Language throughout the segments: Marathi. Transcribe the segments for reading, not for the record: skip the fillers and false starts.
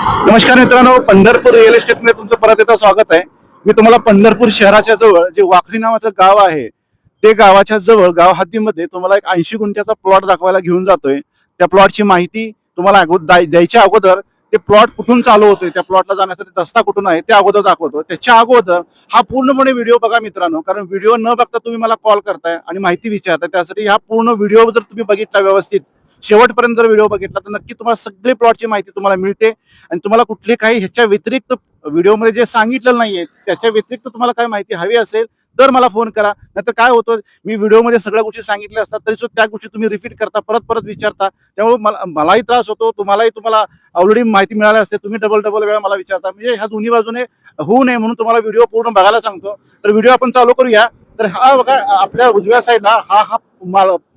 नमस्कार मित्रांनो, पंढरपूर रिअल एस्टेटमध्ये तुमचं परत एकदा स्वागत आहे. मी तुम्हाला पंढरपूर शहराच्या जवळ जे वाखरी नावाचं गाव आहे, ते गावाच्या जवळ गाव हद्दीमध्ये तुम्हाला एक 80 गुंठ्याचा प्लॉट दाखवायला घेऊन जातोय. त्या प्लॉटची माहिती तुम्हाला द्यायच्या अगोदर ते प्लॉट कुठून चालू होतोय, त्या प्लॉटला जाण्यासाठी रस्ता कुठून आहे ते अगोदर दाखवतो. त्याच्या अगोदर हा पूर्णपणे व्हिडिओ बघा मित्रांनो, कारण व्हिडिओ न बघता तुम्ही मला कॉल करताय आणि माहिती विचारताय. त्यासाठी हा पूर्ण व्हिडिओ जर तुम्ही बघितला व्यवस्थित शेवटपर्यंत जर व्हिडिओ बघितला तर नक्की तुम्हाला सगळे प्लॉटची माहिती तुम्हाला मिळते. आणि तुम्हाला कुठले काही ह्याच्या व्यतिरिक्त व्हिडिओमध्ये जे सांगितलेलं नाहीये त्याच्या व्यतिरिक्त तुम्हाला काय माहिती हवी असेल तर मला फोन करा. नाहीतर काय होतं, मी व्हिडिओमध्ये सगळ्या गोष्टी सांगितल्या असतात तरी सुद्धा त्या गोष्टी तुम्ही रिपीट करता, परत परत विचारता. त्यामुळे मलाही त्रास होतो, तुम्हाला ऑलरेडी माहिती मिळाली असते, तुम्ही डबल डबल वेळा मला विचारता. म्हणजे ह्या दोन्ही बाजूने होऊ नये म्हणून तुम्हाला व्हिडिओ पूर्ण बघायला सांगतो. तर व्हिडिओ आपण चालू करूया. तर हा बघा, आपल्या उजव्या साईडला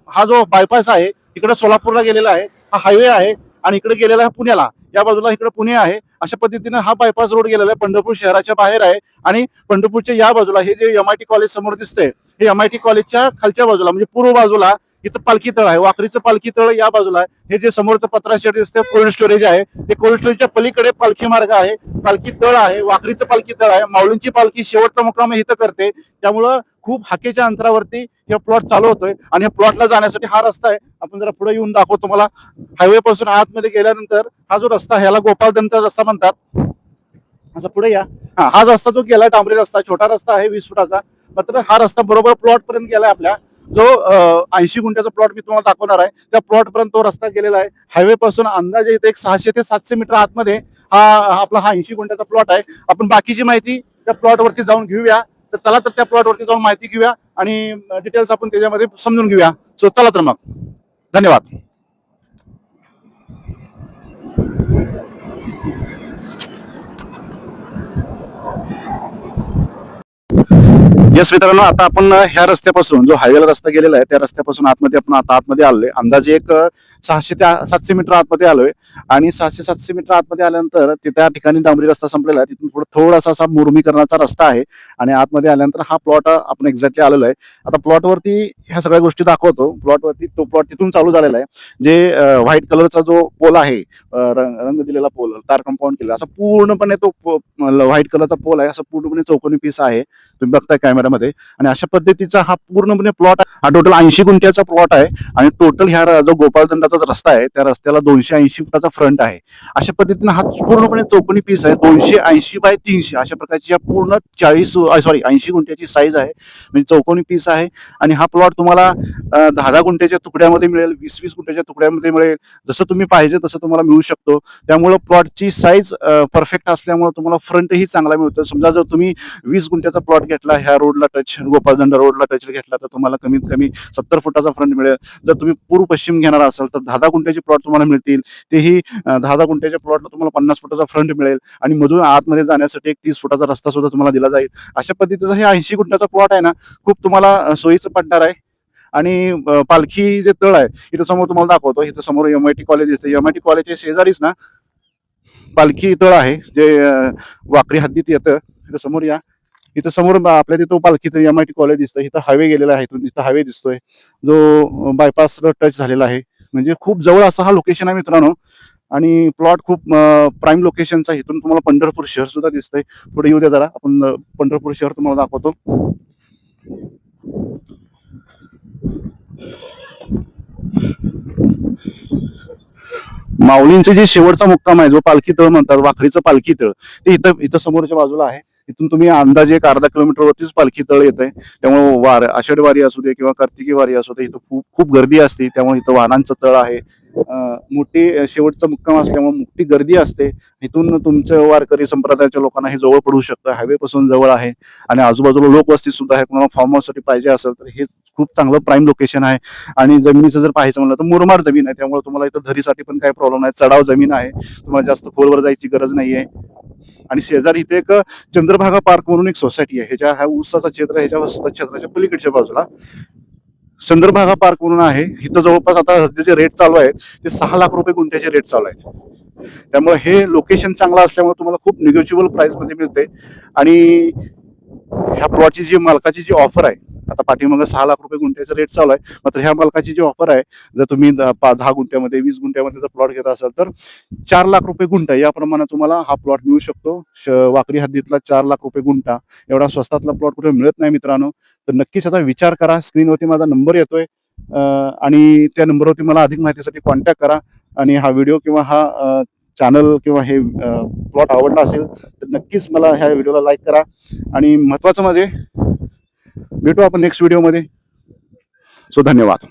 हा जो बायपास आहे इकडे सोलापूरला गेलेला आहे, हा हायवे आहे. आणि इकडे गेलेला आहे पुण्याला, या बाजूला इकडे पुणे आहे. अशा पद्धतीने हा बायपास रोड गेलेला आहे, पंढरपूर शहराच्या बाहेर आहे. आणि पंढरपूरच्या या बाजूला हे जे MIT कॉलेज समोर दिसतंय, हे MIT कॉलेजच्या खालच्या बाजूला म्हणजे पूर्व बाजूला इथं पालखी तळ आहे, वाखरीचं पालखी तळ या बाजूला आहे. हे जे समोरचं पत्रा शेड दिसतंय कोल्ड स्टोरेज आहे, ते कोल्ड स्टोरेजच्या पलीकडे पालखी मार्ग आहे, पालखी तळ आहे, वाखरीचं पालखी तळ आहे. माऊलींची पालखी शेवटचा मुक्काम इथं करते. त्यामुळं खूप हाकेच्या अंतरावरती हे प्लॉट चालू होतोय. आणि या प्लॉटला जाण्यासाठी हा रस्ता आहे. आपण जरा पुढे येऊन दाखवतो तुम्हाला. हायवे पासून आतमध्ये गेल्यानंतर हा जो रस्ता आहे, ह्याला गोपालदंत रस्ता म्हणतात. असं पुढे या. हा रस्ता जो गेलाय डांबरी रस्ता, छोटा रस्ता आहे 20 फुटाचा. मात्र हा रस्ता बरोबर प्लॉट पर्यंत गेलाय. आपल्या जो 80 गुंठ्याचा प्लॉट मी तुम्हाला दाखवणार आहे, त्या प्लॉट पर्यंत तो रस्ता गेलेला आहे. हायवे पासून अंदाजे इथे एक 600 ते 700 मीटर आतमध्ये हा 80 गुंठ्याचा प्लॉट आहे. आपण बाकीची माहिती त्या प्लॉट वरती जाऊन घेऊया. तर चला, तर त्या प्लॉट वरती जाऊन माहिती घेऊया आणि डिटेल्स आपण त्याच्यामध्ये समजून घेऊया. सो चला तर मग, धन्यवाद. येस मित्रांनो, आता आपण ह्या रस्त्यापासून जो हायवेला रस्ता गेलेला आहे त्या रस्त्यापासून आतमध्ये आपण आता आतमध्ये आलोय. अंदाजे एक 600 ते 700 मीटर आतमध्ये आलोय. आणि 600-700 मीटर आतमध्ये आल्यानंतर त्या ठिकाणी डांबरी रस्ता संपलेला आहे. तिथून पुढे थोडासा असा मुरमीकरणाचा रस्ता आहे. आणि आतमध्ये आल्यानंतर हा प्लॉट आपण एक्झॅक्टली आलेलो आहे. आता प्लॉटवरती ह्या सगळ्या गोष्टी दाखवतो. तो प्लॉट तिथून चालू झालेला आहे. जे व्हाईट कलरचा जो पोल आहे, रंग दिलेला पोल, तार कंपाऊंड केला, असा पूर्णपणे तो व्हाईट कलरचा पोल आहे. असं पूर्णपणे चौकोनी पीस आहे, तुम्ही बघताय कॅमेरामध्ये. आणि अशा पद्धतीचा हा पूर्णपणे प्लॉट, हा टोटल 80 गुंठ्याचा प्लॉट आहे. आणि टोटल ह्या जो गोपालदंडाचा रस्ता आहे त्या रस्त्याला 280 फुटाचा फ्रंट आहे. अशा पद्धतीने हा पूर्णपणे चौकोनी पीस आहे. 280 बाय 300 अशा प्रकारची पूर्ण 80 गुंठ्याची साईज आहे, म्हणजे चौकोनी पीस आहे. आणि हा प्लॉट तुम्हाला 10-10 गुंठ्याच्या तुकड्यामध्ये मिळेल, 20-20 गुंठ्याच्या तुकड्यामध्ये मिळेल. जसं तुम्ही पाहिजे तसं तुम्हाला मिळू शकतो. त्यामुळे प्लॉटची साईज परफेक्ट असल्यामुळे तुम्हाला फ्रंटही चांगला मिळतो. समजा जर तुम्ही 20 गुंठ्याचा प्लॉट घेतला, ह्या रोडला टच, गोपालदंडा रोडला टच घेतला, तर तुम्हाला कमीत कमी 70 फुटाचा फ्रंट मिळेल. जर तुम्ही पूर्व पश्चिम घेणार असाल तर 10-10 गुंठ्याचे प्लॉट तुम्हाला मिळतील. तेही 10-10 गुंठ्याच्या प्लॉटला तुम्हाला 50 फुटाचा फ्रंट मिळेल. आणि मधून आतमध्ये जाण्यासाठी एक 30 फुटाचा रस्ता सुद्धा तुम्हाला दिला जाईल. अशा पद्धतीचा हे 80 गुंठ्याचा प्लॉट आहे ना, खूप तुम्हाला सोयीचं पडणार आहे. आणि पालखी जे तळ आहे इथं समोर तुम्हाला दाखवतो. इथं समोर MIT कॉलेज येते. MIT कॉलेजच्या शेजारीच ना पालखी तळ आहे, जे वाकरी हद्दीत येतं. इथं समोर या. इथं समोर आपल्या तिथं पालखी MIT कॉलेज दिसतं. इथं हायवे गेलेला आहे, इथं हायवे दिसतोय जो बायपास टच झालेला आहे. म्हणजे खूप जवळ असा हा लोकेशन आहे मित्रांनो. आणि प्लॉट खूप प्राईम लोकेशनचा. इथून तुम्हाला पंढरपूर शहर सुद्धा दिसतंय. पुढे येऊ द्या जरा, आपण पंढरपूर शहर तुम्हाला दाखवतो. माऊलींचे जे शेवटचा मुक्काम आहे, जो पालखी तळ म्हणतात, वाखरीचं पालखी तळ, ते इथं समोरच्या बाजूला आहे. इथून तुम्ही अंदाजे एक अर्धा किलोमीटरवरतीच पालखी तळ येत आहे. त्यामुळे आषाढी वारी असू दे किंवा कार्तिकी वारी असू दे, इथं खूप खूप गर्दी असते. त्यामुळे इथं वाहनांचं तळ आहे. मोठी शेवटचा मुक्काम असल्यामुळे मोठी गर्दी असते. इथून तुमचं वारकरी संप्रदायाच्या लोकांना हे जवळ पडू शकतं. हायवे पासून जवळ आहे. आणि आजूबाजूला लोकवस्ती सुद्धा आहे. कोणाला फार्म हाऊस साठी पाहिजे असेल तर हे खूप चांगलं प्राईम लोकेशन आहे. आणि जमिनीचं जर पाहायचं म्हणलं तर मुरमाड जमीन आहे. त्यामुळे तुम्हाला इथं धरीसाठी पण काही प्रॉब्लेम नाही. चढाव जमीन आहे, तुम्हाला जास्त खोलवर जायची गरज नाहीये. आणि शेजारी इथे एक चंद्रभागा पार्क म्हणून एक सोसायटी आहे. ह्याच्या हा ऊसाचा क्षेत्र, ह्याच्या क्षेत्राच्या पलीकडच्या बाजूला चंद्रभागा पार्क म्हणून आहे. इथं जवळपास आता सध्याचे रेट चालू आहेत ते 6 लाख रुपये गुंठ्याचे रेट चालू आहेत. त्यामुळे हे लोकेशन चांगलं असल्यामुळे तुम्हाला खूप निगोशिएबल प्राइस मध्ये मिळते. आणि ह्या प्लॉटची जी मालकाची जी ऑफर आहे, आता पाठीमागं 6 लाख रुपये गुंठ्याचा रेट चालू आहे. मात्र ह्या मालकाची जी ऑफर आहे, जर तुम्ही 10 गुंठ्यामध्ये 20 गुंठ्यामध्ये जर प्लॉट घेत असाल तर 4 लाख रुपये गुंठा या प्रमाणे तुम्हाला हा प्लॉट मिळू शकतो. वाकरी हद्दीतला 4 लाख रुपये गुंठा एवढा स्वस्तातला प्लॉट कुठे मिळत नाही मित्रांनो. तर नक्कीच आता विचार करा. स्क्रीनवरती माझा नंबर येतोय आणि त्या नंबरवरती मला अधिक माहितीसाठी कॉन्टॅक्ट करा. आणि हा व्हिडिओ किंवा हा चॅनल किंवा हे प्लॉट आवडला असेल तर नक्कीच मला ह्या व्हिडिओला लाईक करा. आणि महत्त्वाचं म्हणजे भेटू आपण नेक्स्ट व्हिडिओमध्ये. सो धन्यवाद.